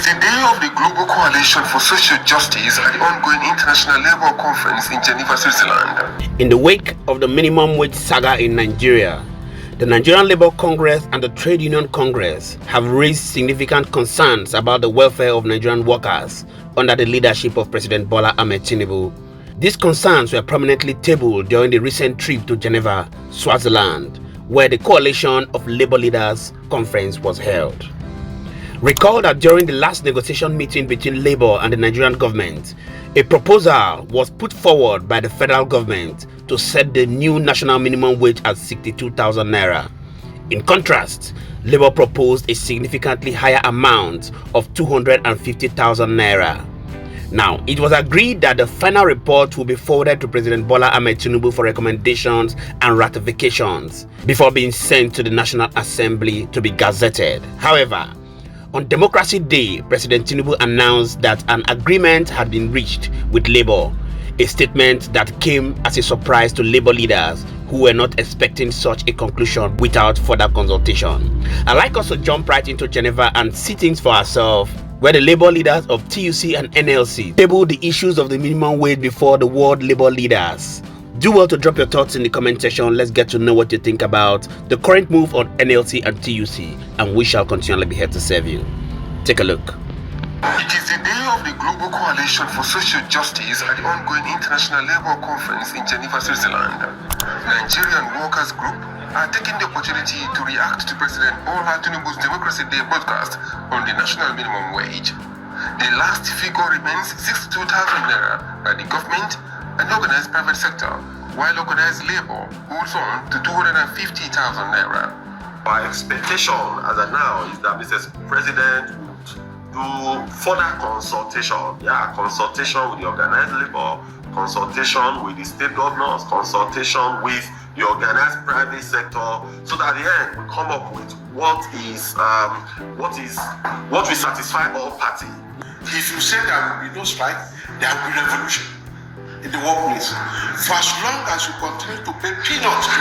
the day of the Global Coalition for Social Justice at the ongoing International Labour Conference in Geneva, Switzerland. In the wake of the minimum wage saga in Nigeria, the Nigerian Labour Congress and the Trade Union Congress have raised significant concerns about the welfare of Nigerian workers under the leadership of President Bola Ahmed Tinubu. These concerns were prominently tabled during the recent trip to Geneva, Switzerland, where the Coalition of Labour Leaders Conference was held. Recall that during the last negotiation meeting between Labour and the Nigerian government, a proposal was put forward by the federal government to set the new national minimum wage at 62,000 Naira. In contrast, Labour proposed a significantly higher amount of 250,000 Naira. Now, it was agreed that the final report will be forwarded to President Bola Ahmed Tinubu for recommendations and ratifications before being sent to the National Assembly to be gazetted. However, on Democracy Day, President Tinubu announced that an agreement had been reached with Labour, a statement that came as a surprise to Labour leaders who were not expecting such a conclusion without further consultation. I'd like us to jump right into Geneva and see things for ourselves, where the Labour leaders of TUC and NLC tabled the issues of the minimum wage before the world Labour leaders. Do well to drop your thoughts in the comment section. Let's get to know what you think about the current move on NLC and TUC, and we shall continually be here to serve you. Take a look. It is the day of the Global Coalition for Social Justice at the ongoing International Labour Conference in Geneva, Switzerland. Nigerian Workers Group are taking the opportunity to react to President Bola Tinubu's Democracy Day broadcast on the national minimum wage. The last figure remains 62,000 Naira by the government and organized private sector, while organized labor holds on to 250,000 Naira. Our expectation as of now is that Mr. President would do further consultation, consultation with the organized labor, consultation with the state governors, consultation with the organized private sector, so that at the end we come up with what will satisfy all parties. If you say there will be no strike, there will be revolution in the workplace. For as long as you continue to pay peanuts to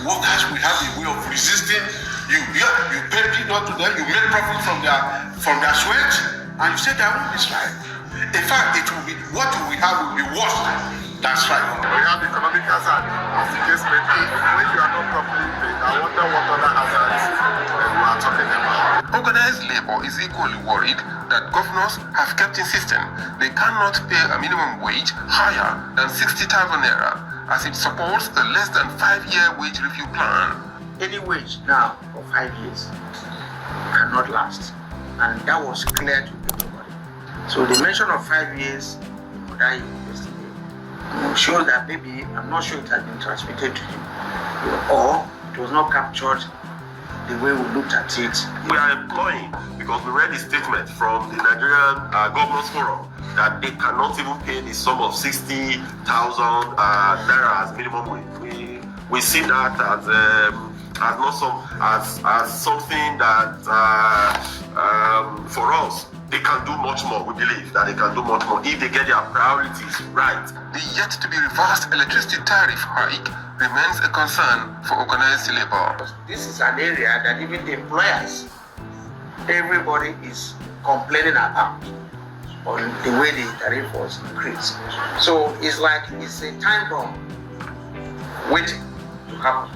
workers will have a way of resisting you. You pay peanuts to them, you make profit from their sweat, and you say there won't be strike. In fact, it will be what we have will be worse than strike. We have economic hazard as the case may be. When you are not properly paid, I wonder what other hazards we are talking about. Organized labor is equally worried that governors have kept insisting they cannot pay a minimum wage higher than 60,000 Naira, as it supports a less than 5-year wage review plan. Any wage now for 5 years cannot last, and that was clear to everybody. So the mention of 5 years in that yesterday shows that maybe, I'm not sure it has been transmitted to you, or it was not captured the way we looked at it. We are employing, because we read a statement from the Nigerian Governors Forum that they cannot even pay the sum of 60,000 Naira as minimum wage. We see that as something that for us, they can do much more. We believe that they can do much more if they get their priorities right. The yet to be reversed electricity tariff hike remains a concern for organized labor. This is an area that even the employers, everybody is complaining about on the way the tariff was increased. So it's like it's a time bomb waiting to happen,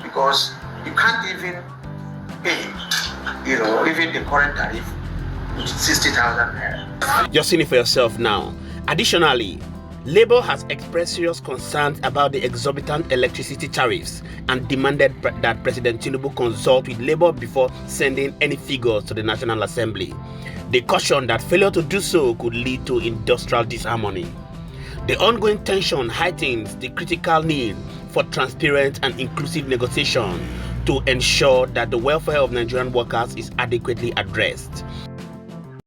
because you can't even pay, even the current tariff, which is 60,000 Naira. Just seeing it for yourself now. Additionally, Labour has expressed serious concerns about the exorbitant electricity tariffs and demanded that President Tinubu consult with Labour before sending any figures to the National Assembly. They cautioned that failure to do so could lead to industrial disharmony. The ongoing tension heightens the critical need for transparent and inclusive negotiation to ensure that the welfare of Nigerian workers is adequately addressed.